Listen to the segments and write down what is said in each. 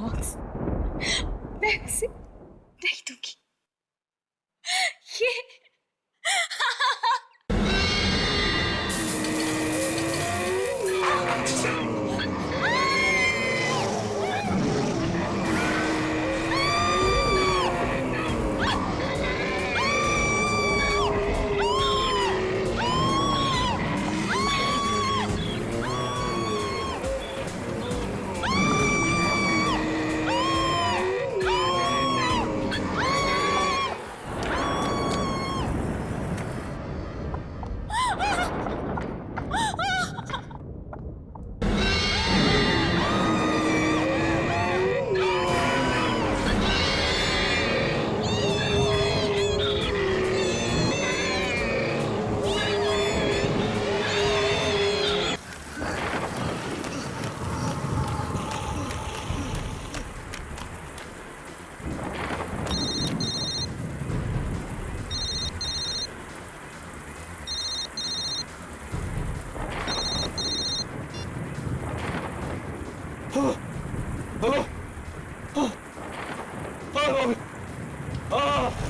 Box मैं उसे नहीं दूंगी।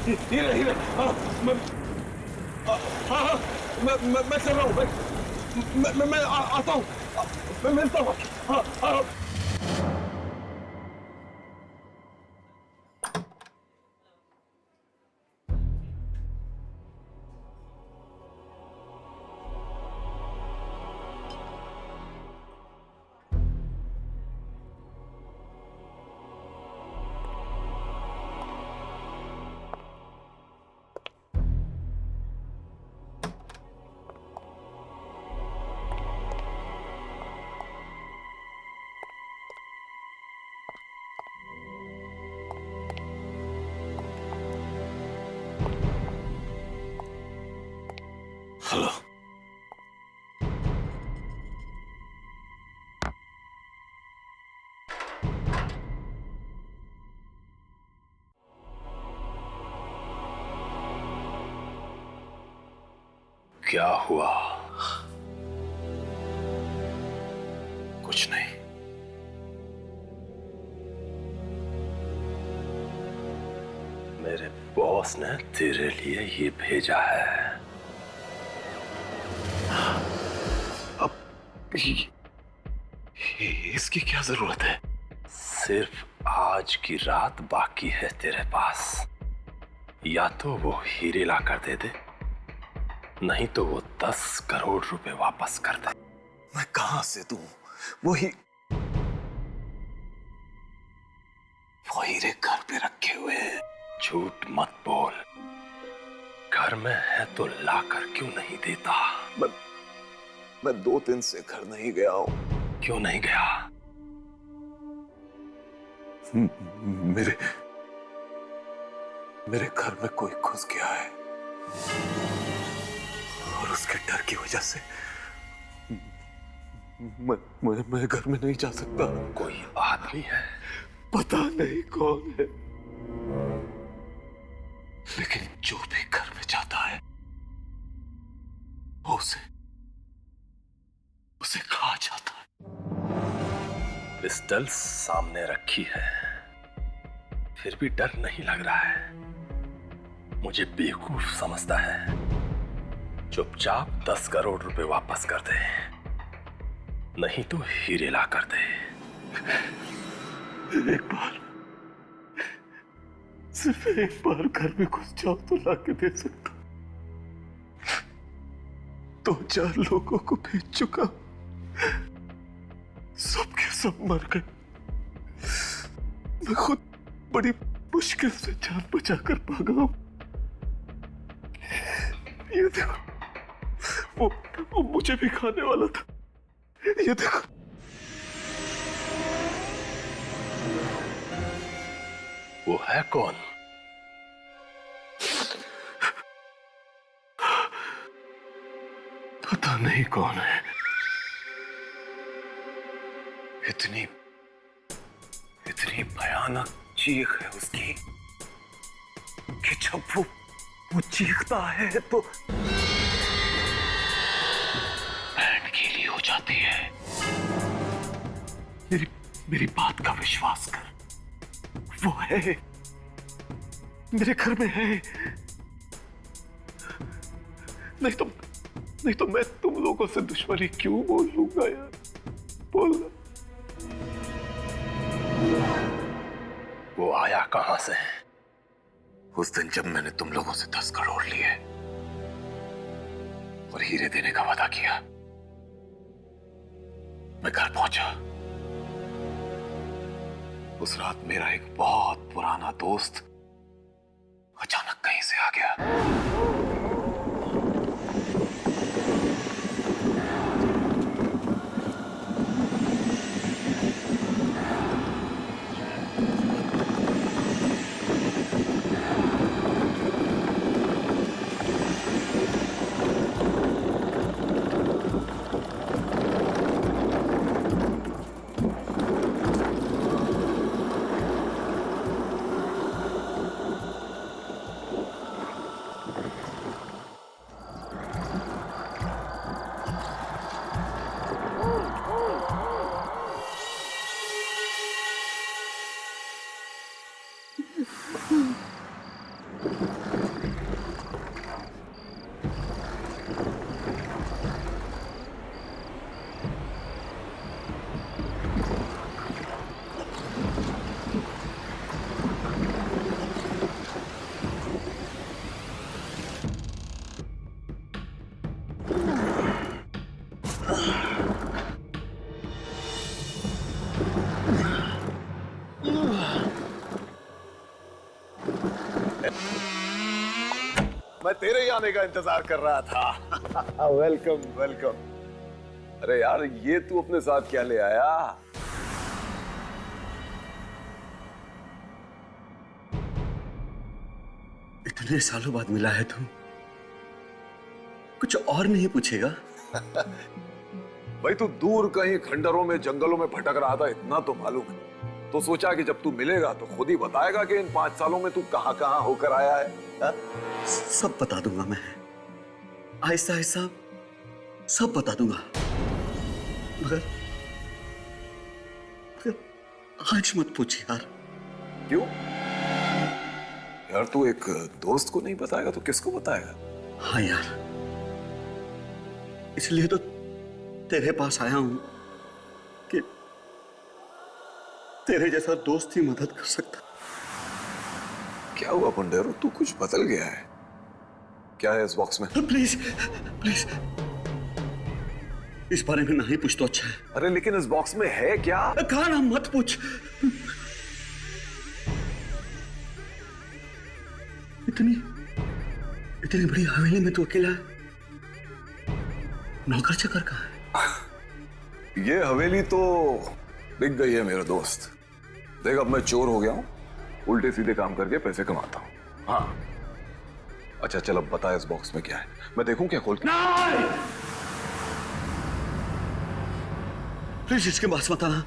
ये हीरे हीरे मैं चल रहा हूँ भाई। मैं आता हूँ। मैं मिलता हूँ। हाँ। हेलो। क्या हुआ? कुछ नहीं। मेरे बॉस ने तेरे लिए ये भेजा है। अब इसकी क्या जरूरत है? सिर्फ आज की रात बाकी है तेरे पास। या तो वो हीरे ला कर दे दे, नहीं तो वो 10 करोड़ रुपए वापस कर दे। मैं कहां से दूं? वो हीरे घर पे रखे हुए हैं। झूठ मत बोल। घर में है तो ला कर क्यों नहीं देता? मैं 2 दिन से घर नहीं गया हूं। क्यों नहीं गया? मेरे घर में कोई घुस गया है और उसके डर की वजह से मैं घर में नहीं जा सकता। कोई आदमी है, पता नहीं कौन है, लेकिन जो भी घर में जाता है वो उसे खा जाता है। पिस्टल सामने रखी है, फिर भी डर नहीं लग रहा है। मुझे बेवकूफ समझता है। चुपचाप 10 करोड़ रुपए वापस कर दे, नहीं तो हीरे ला कर दे। एक बार, सिर्फ एक बार घर में घुस जाओ तो ला के दे सकता। 2-4 लोगों को भेज चुका, सब के सब मर गए। मैं खुद बड़ी मुश्किल से जान बचाकर भागा हूं। ये देखो, वो मुझे भी खाने वाला था। ये देखो। वो है कौन? पता नहीं कौन है। इतनी भयानक चीख है उसकी कि जब वो चीखता है तो बैंड गीली हो जाती है। मेरी बात का विश्वास कर। वो है, मेरे घर में है। नहीं तो मैं तुम लोगों से दुश्मनी क्यों बोल लूंगा यार, बोलना। वो आया कहां से? उस दिन जब मैंने तुम लोगों से 10 करोड़ लिए और हीरे देने का वादा किया, मैं घर पहुंचा। उस रात मेरा एक बहुत पुराना दोस्त अचानक कहीं से आ गया। मैं तेरे ही आने का इंतजार कर रहा था। Welcome welcome. अरे यार, ये तू अपने साथ क्या ले आया? इतने सालों बाद मिला है तू, कुछ और नहीं पूछेगा? भाई, तू दूर कहीं खंडरों में जंगलों में भटक रहा था, इतना तो मालूम है। तो सोचा कि जब तू मिलेगा तो खुद ही बताएगा कि इन 5 सालों में तू कहां कहां होकर आया है। हा? सब बता दूंगा मैं, आहिस्ता आहिस्ता सब बता दूंगा, मगर आज मत पूछ यार। क्यों यार? तू एक दोस्त को नहीं बताएगा तो किसको बताएगा? हाँ यार, इसलिए तो तेरे पास आया हूं कि तेरे जैसा दोस्त ही मदद कर सकता। क्या हुआ पंडेरो, तू कुछ बदल गया है? क्या है इस बॉक्स में? प्लीज प्लीज, इस बारे में नहीं पूछ तो अच्छा है। अरे लेकिन इस बॉक्स में है क्या? कहा ना मत पूछ। इतनी बड़ी हवेली में तू अकेला है? नौकर चाकर कहाँ है? ये हवेली तो बिक गई है मेरा दोस्त। देख, अब मैं चोर हो गया हूं, उल्टे सीधे काम करके पैसे कमाता हूं। हाँ, अच्छा चल, अब बता इस बॉक्स में क्या है, मैं देखूं क्या खोल के? नहीं! प्लीज इसके पास मत आना।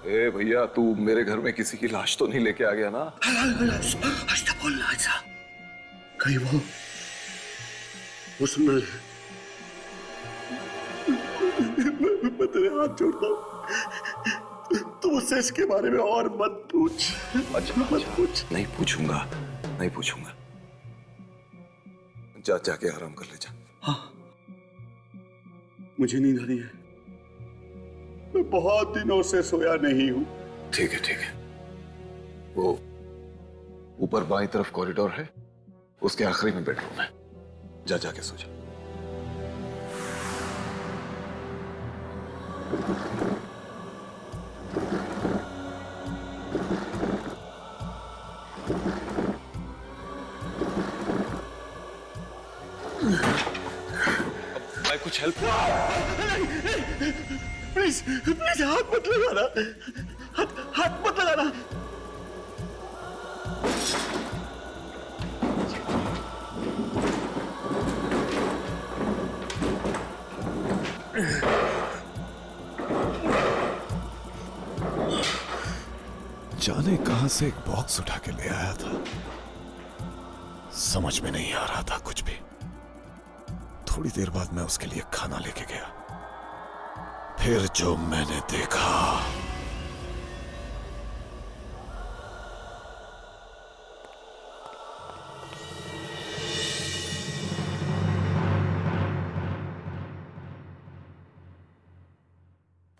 ए भैया, तू मेरे घर में किसी की लाश तो नहीं लेके आ गया ना? ऐसा बोलना, ऐसा कहीं वो सुन ले। मैं तेरे हाथ जोड़ता हूं, तू मुझसे इसके बारे में और मत पूछ। अच्छा मत पूछ। नहीं पूछूंगा, नहीं पूछूंगा। जा, जाके आराम कर ले जा। हाँ, मुझे नींद आ रही है, मैं बहुत दिनों से सोया नहीं हूं। ठीक है ठीक है। वो ऊपर बाईं तरफ कॉरिडोर है, उसके आखिरी में बेडरूम है। जा, जाके सो जा। मैं कुछ हेल्प? प्लीज प्लीज, हाथ मत लगाना, हाथ मत लगाना। जाने कहां से एक बॉक्स उठा के ले आया था, समझ में नहीं आ रहा था कुछ भी। थोड़ी देर बाद मैं उसके लिए खाना लेके गया, फिर जो मैंने देखा,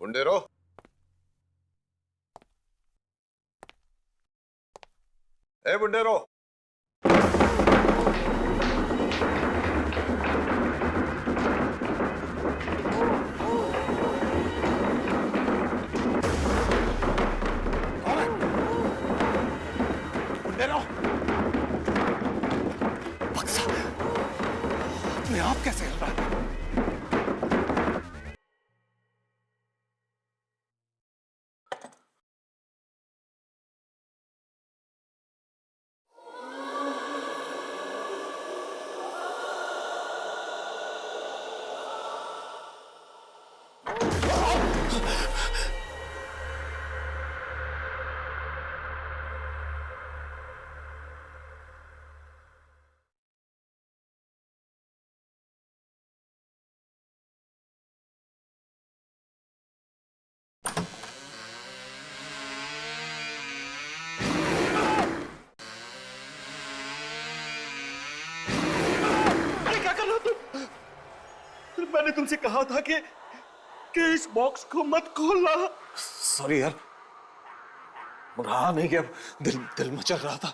बुंडेरो, ए बुंडेरो, बुंडेरो, बक्सा अपने आप कैसे हिल रहा है? मैंने तुमसे कहा था कि इस बॉक्स को मत खोलना। सॉरी यार, रहा नहीं कि अब दिल मचल रहा था।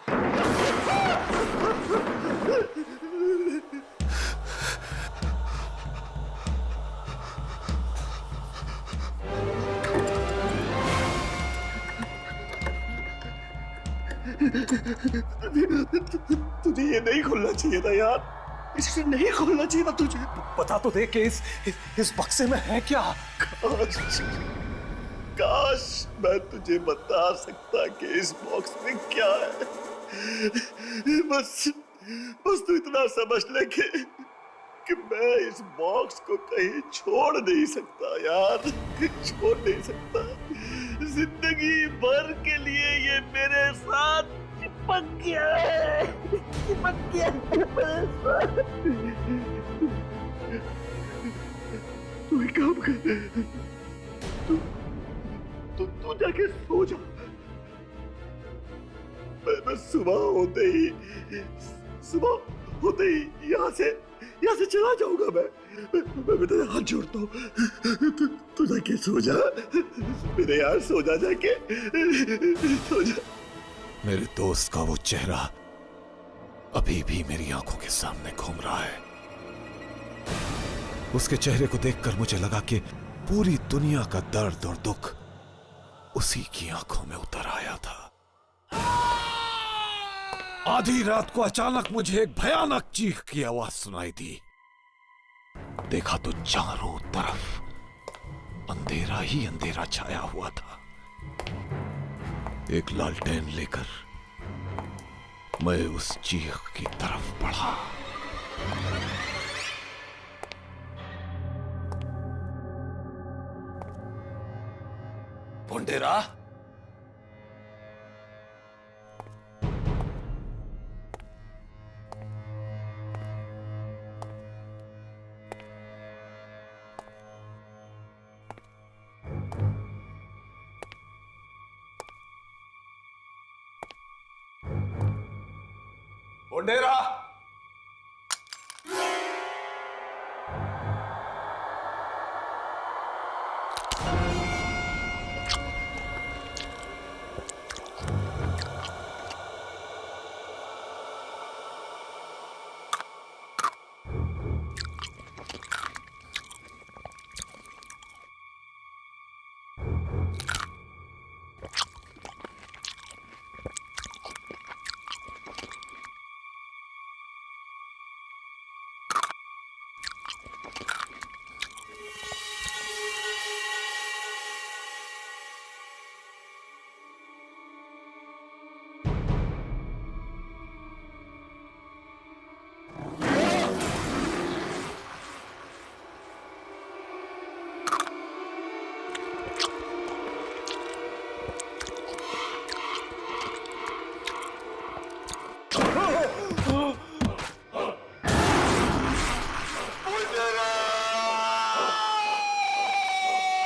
तुझे ये नहीं खोलना चाहिए था यार, इसे नहीं खोलना चाहिए था तुझे। बता तो दे कि इस बक्से में है क्या? काश मैं तुझे बता सकता कि इस बॉक्स में क्या है। बस तू इतना समझ ले कि मैं इस बॉक्स को कहीं छोड़ नहीं सकता यार, छोड़ नहीं सकता। जिंदगी भर के लिए ये मेरे साथ चिपक गया है, चिपक गया है मेरे साथ। तू एक काम कर, तू जाके सो जा। मैं सुबह होते ही यहाँ से चला जाऊंगा। मैं तेरे हाथ जोड़ता हूँ, तू जाके सो जा मेरे यार, सो जा जाके, सो जा। मेरे दोस्त का वो चेहरा अभी भी मेरी आंखों के सामने घूम रहा है। उसके चेहरे को देखकर मुझे लगा कि पूरी दुनिया का दर्द और दुख उसी की आंखों में उतर आया था। आधी रात को अचानक मुझे एक भयानक चीख की आवाज सुनाई दी। देखा तो चारों तरफ अंधेरा ही अंधेरा छाया हुआ था। एक लालटेन लेकर मैं उस चीख की तरफ बढ़ा। बुंडेरा, बुंडेरा,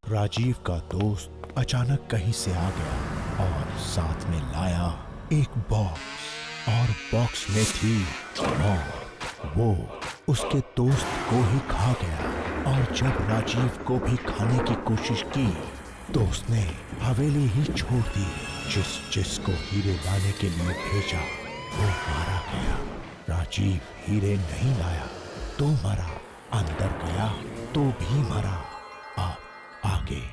राजीव का दोस्त अचानक कहीं से आ गया और साथ में लाया एक बॉक्स, और बॉक्स में थी मौत। वो उसके दोस्त को ही खा गया और जब राजीव को भी खाने की कोशिश की तो उसने हवेली ही छोड़ दी। जिसको हीरे लाने के लिए भेजा वो मारा गया। राजीव हीरे नहीं लाया तो मरा, अंदर गया तो भी मरा। अब आगे।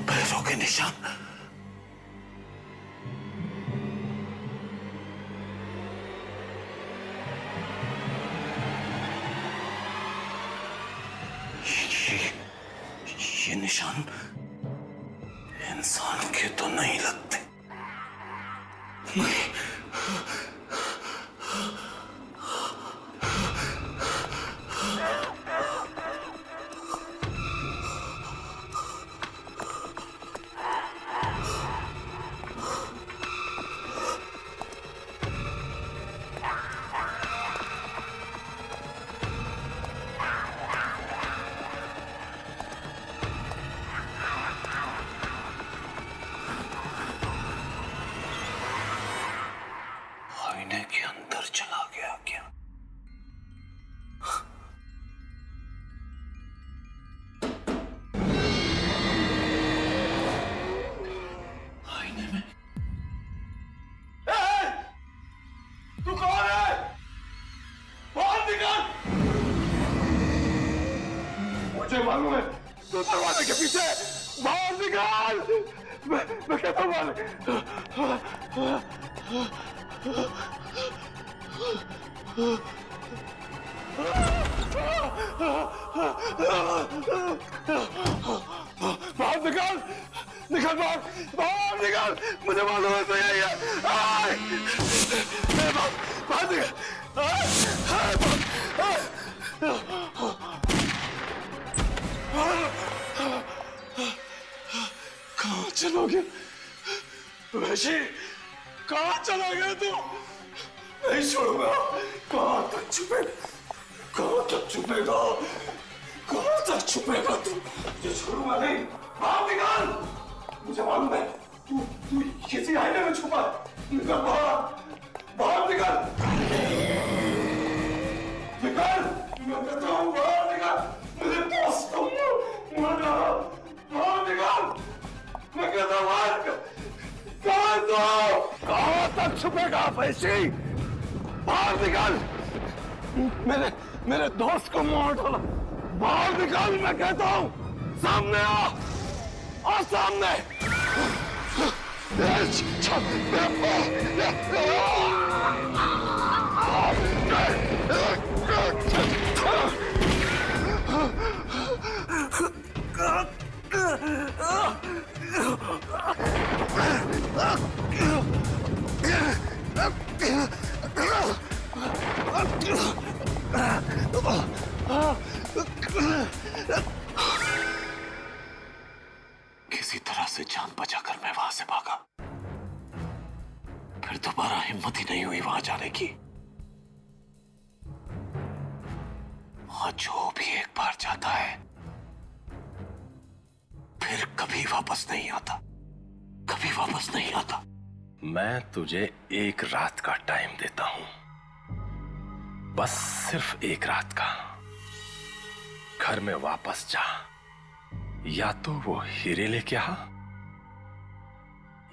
पैरों के निशान। ये निशान इंसान के तो नहीं लगते। नहीं। आईने के अंदर चला गया क्या? आईने में? तू कौन है? बाहर निकल! मुझे मालूम है तो दरवाजे के पीछे। बाहर निकल! मैं कहता हूँ बाहर निकल! निकल बाहर! बाहर निकल! मुझे मालूम है तो यही है। बाहर निकल! कहाँ चला गया वैशी? कहाँ चला गया तू? नहीं छोड़ूंगा। कहाँ तक छुपेगा? कहाँ तक छुपेगा? कहाँ तक छुपेगा तू? ये छोड़ूंगा नहीं। बाहर निकाल! मुझे मालूम है तू किसी आईने में छुपा है। निकल बाहर! बाहर निकल! निकल! मैं कहता हूँ बाहर निकल! मुझे दोस्त को बाहर निकल! मैं कहता हूँ बाहर निकल! कहाँ तक छुपेगा वैशी? बाहर निकल! मेरे दोस्त को मार डाला। बाहर निकल मैं कहता हूँ। सामने आ सामने। किसी तरह से जान बचाकर मैं वहां से भागा। फिर दोबारा हिम्मत ही नहीं हुई वहां जाने की। और जो भी एक बार जाता है फिर कभी वापस नहीं आता, कभी वापस नहीं आता। मैं तुझे एक रात का टाइम देता हूं, बस सिर्फ एक रात का। घर में वापस जा, या तो वो हीरे लेके आ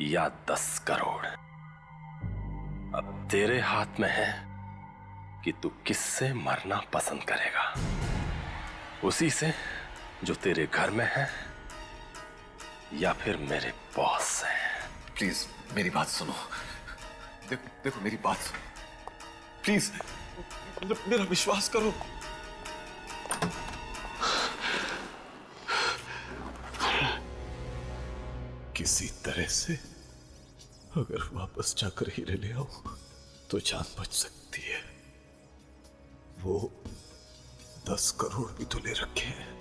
या 10 करोड़। अब तेरे हाथ में है कि तू किससे मरना पसंद करेगा, उसी से जो तेरे घर में है या फिर मेरे बॉस से। प्लीज मेरी बात सुनो, देखो देखो मेरी बात सुनो प्लीज, मेरा विश्वास करो। किसी तरह से अगर वापस जाकर हीरे ले आओ तो जान बच सकती है। वो 10 करोड़ भी तो ले रखे हैं।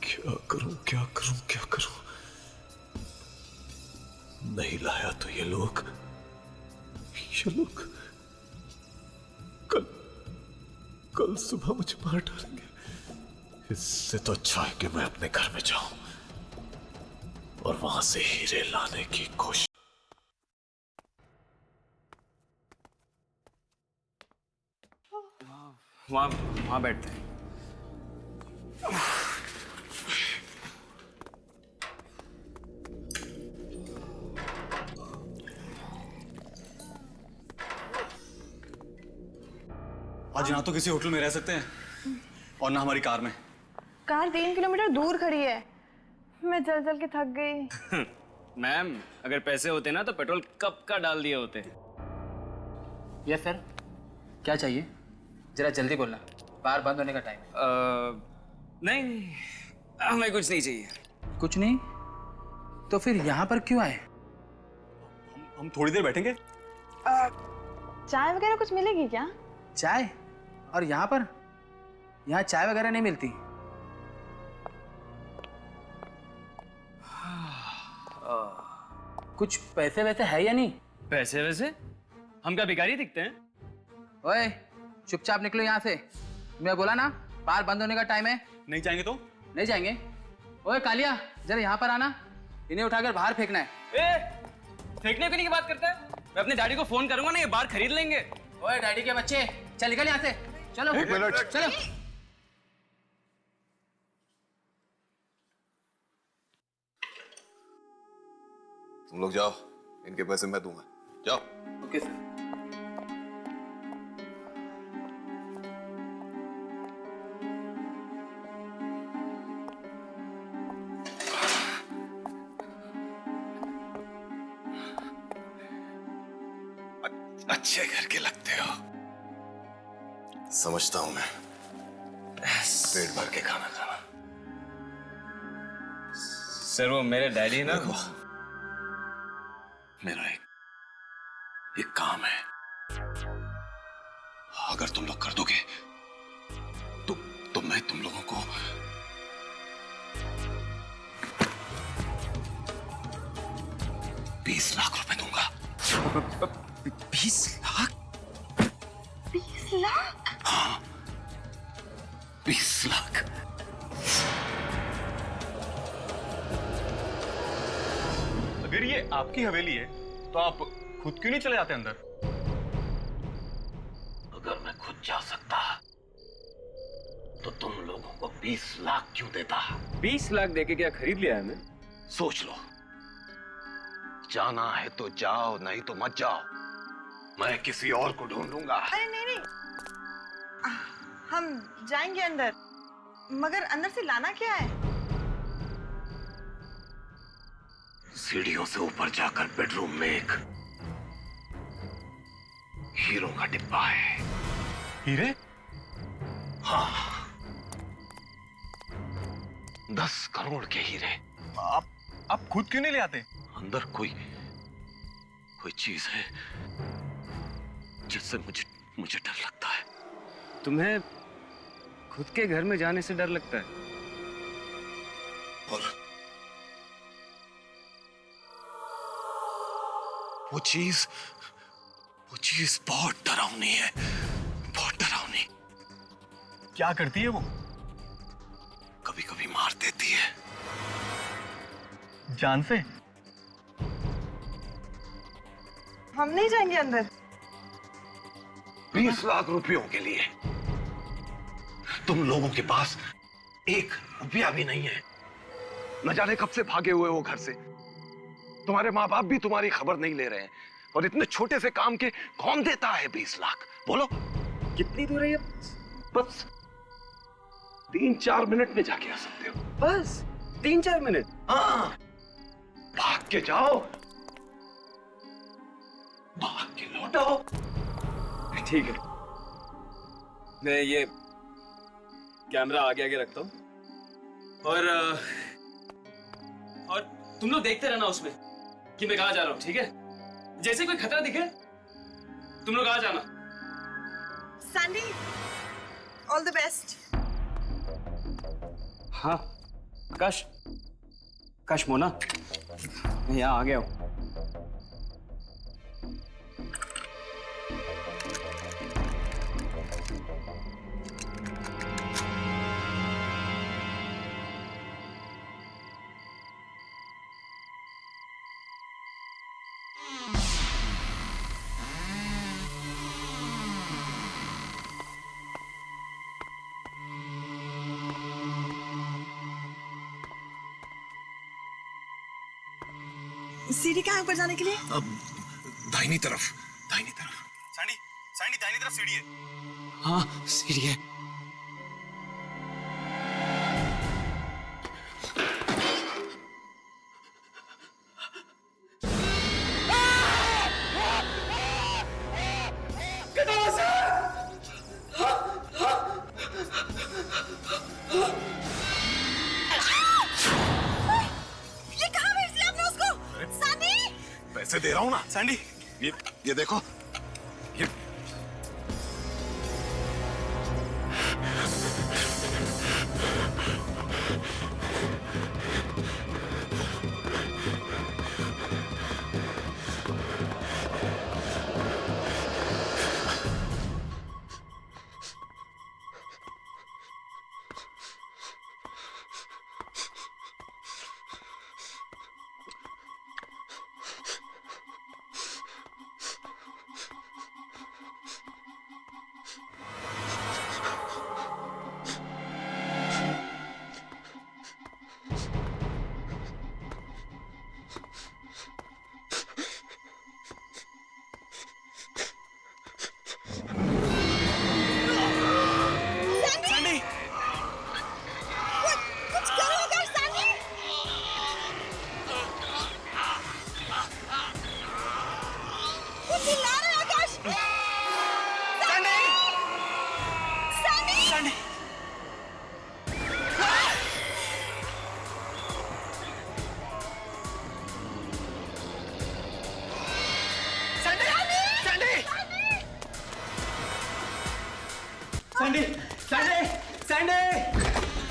क्या करूं क्या करूं क्या करूं? नहीं लाया तो ये लोग कल सुबह मुझे मार डालेंगे। इससे तो अच्छा है कि मैं अपने घर में जाऊं और वहां से हीरे लाने की कोशिश। वहां बैठते हैं। आज ना तो किसी होटल में रह सकते हैं और ना हमारी कार में। कार 3 किलोमीटर दूर खड़ी है, मैं चल चल के थक गई। मैम, अगर पैसे होते ना तो पेट्रोल कब का डाल दिए होते। यस सर, क्या चाहिए? जरा जल्दी बोलना, बार बंद होने का टाइम है। नहीं, हमें कुछ नहीं चाहिए। कुछ नहीं? तो फिर यहाँ पर क्यों आए? हम थोड़ी देर बैठेंगे। चाय वगैरह कुछ मिलेगी क्या? चाय? और यहाँ पर? यहाँ चाय वगैरह नहीं मिलती। कुछ पैसे वैसे है या नहीं? पैसे वैसे? हम क्या भिखारी दिखते हैं? ओए, चुपचाप निकलो यहाँ से। मैं बोला ना, बार बंद होने का टाइम है। नहीं जाएंगे तो? नहीं जाएंगे। ओए कालिया, जरा यहाँ पर आना, इन्हें उठाकर बाहर फेंकना है। फेंकने की बात करता है? मैं अपने डैडी को फोन करूंगा ना, ये बार खरीद लेंगे। ओए डैडी के बच्चे, चल निकल यहाँ से। चलो एक मिनट। चलो। तुम लोग जाओ, इनके पैसे मैं दूंगा। जाओ। Okay sir. अच्छे घर के लगते हो। समझता हूं मैं, पेट भर के खाना खाना। सर वो मेरे डैडी ना। देखो, मेरा एक काम है, अगर तुम लोग कर दोगे तो मैं तुम लोगों को 20 लाख रुपए दूंगा। 20 लाख? 20 लाख? हाँ, 20 लाख। अगर ये आपकी हवेली है तो आप खुद क्यों नहीं चले जाते अंदर? अगर मैं खुद जा सकता तो तुम लोगों को 20 लाख क्यों देता? 20 लाख देके क्या खरीद लिया है हमें? सोच लो, जाना है तो जाओ, नहीं तो मत जाओ। मैं किसी और को ढूंढ लूंगा। अरे नहीं नहीं, हम जाएंगे अंदर, मगर अंदर से लाना क्या है? सीढ़ियों से ऊपर जाकर बेडरूम में एक हीरो का डिब्बा है। हीरे? हाँ, 10 करोड़ के हीरे। आप खुद क्यों नहीं ले आते? अंदर कोई चीज है जिससे मुझे डर लगता है। तुम्हें खुद के घर में जाने से डर लगता है? और वो चीज बहुत डरावनी है, बहुत डरावनी। क्या करती है वो? कभी कभी मार देती है। जान से? हम नहीं जाएंगे अंदर। 20 लाख रुपयों के लिए तुम लोगों के पास 1 रुपया भी नहीं है। न जाने कब से भागे हुए हो घर से। तुम्हारे माँ बाप भी तुम्हारी खबर नहीं ले रहे हैं। और इतने छोटे से काम के कौन देता है 20 लाख? बोलो कितनी दूर है ये? बस 3-4 मिनट में जाके आ सकते हो। बस 3-4 मिनट। हाँ, भाग के जाओ, भाग के लौटो। ठीक है, मैं ये कैमरा आगे आगे रखता हूँ और तुम लोग देखते रहना उसमें कि मैं कहाँ जा रहा हूँ, ठीक है? जैसे कोई खतरा दिखे तुम लोग आ जाना। Sandy, all the best. हाँ आकाश मोना, मैं यहाँ आ गया हूँ। सीढ़ी कहाँ ऊपर जाने के लिए? अब दाहिनी तरफ, दाहिनी तरफ। सैंडी दाहिनी तरफ सीढ़ी है। हाँ सीढ़ी है। पैसे दे रहा हूं ना सैंडी, ये देखो, ये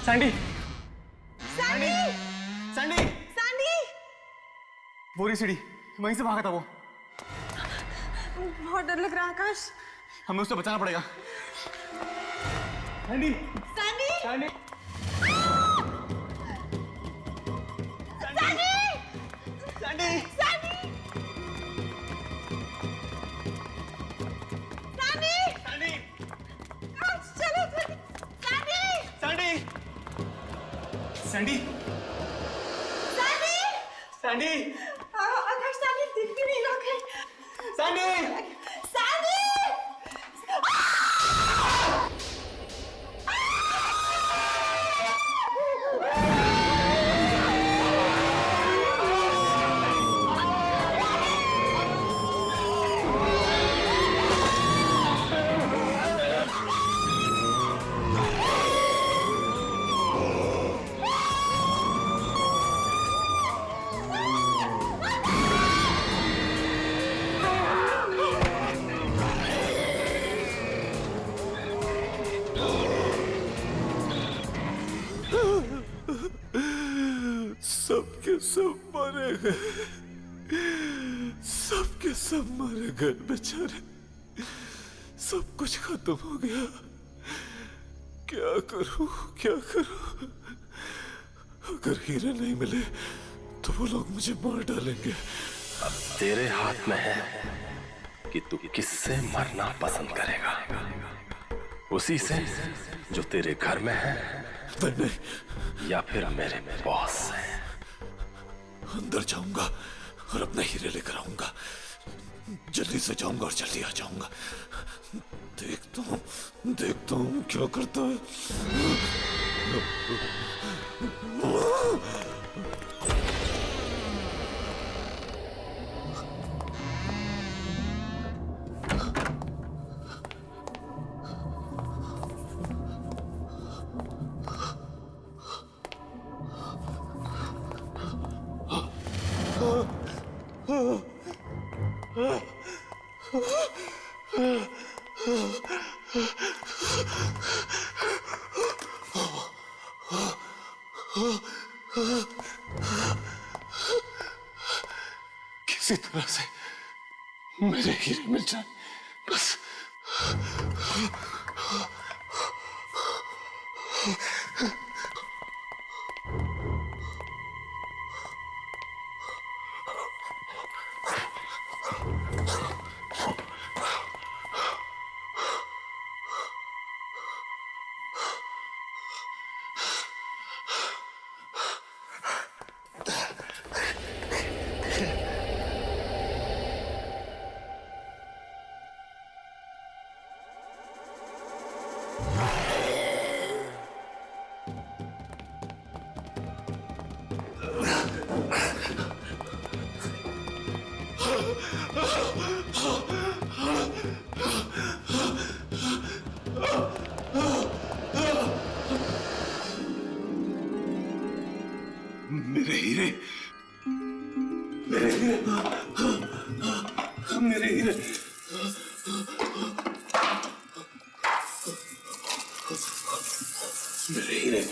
सैंडी, वो रही सीढ़ी, वहीं से भागा था वो। बहुत डर लग रहा है आकाश। हमें उससे बचाना पड़ेगा। Sandy, Sandy, Sandy, Sandy, Sandy, Sandy, Sandy, चलो सैंडी, सैंडी, सैंडी, सैंडी, आकाश, सैंडी दिख भी नहीं रहा है। Sandy, Sandy! सबके सब मारे गए, सबके सब मारे गए बेचारे। सब कुछ खत्म हो गया। क्या करूं, क्या करूं? अगर हीरे नहीं मिले तो वो लोग मुझे मार डालेंगे। अब तेरे हाथ में है कि तू किससे मरना पसंद करेगा, उसी से जो तेरे घर में है नहीं, या फिर मेरे बॉस से। अंदर जाऊंगा और अपने हीरे लेकर आऊंगा। जल्दी से जाऊंगा और जल्दी आ जाऊंगा। देखता हूँ क्या करता है। किसी तरह से मेरे हीरे मिल जाए बस। मेरे हीरे, मेरे हीरे, मेरे हीरे, मेरे हीरे।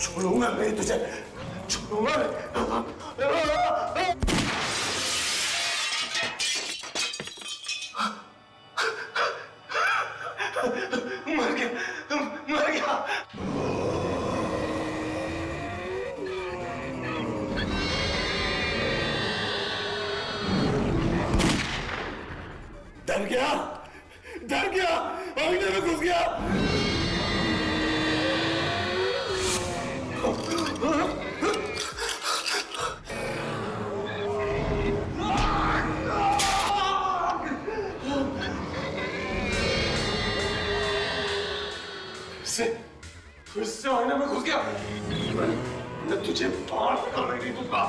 छोड़ूंगा नहीं तुझे, छोड़ूंगा नहीं। मर गया, मर गया। डर गया, डर गया, आईने में घुस गया। फिर से आईने में घुस गया। मैं तुझे बाहर निकालने नहीं दूंगा।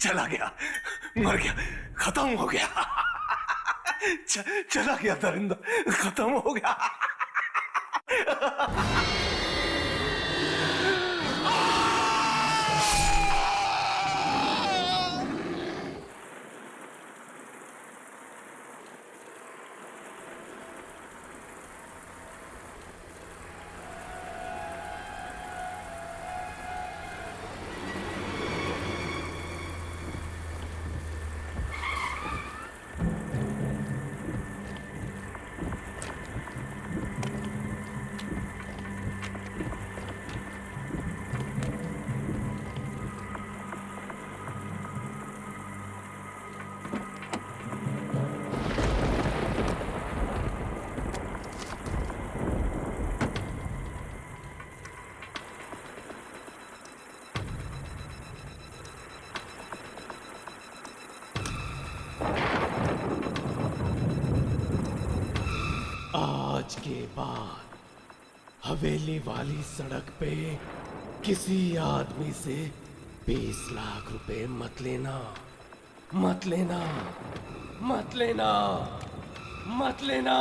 चला गया, मर गया, खत्म हो गया। चला गया दरिंदा, खत्म हो गया। आज के बाद हवेली वाली सड़क पे किसी आदमी से 20 लाख रुपए मत लेना, मत लेना, मत लेना, मत लेना।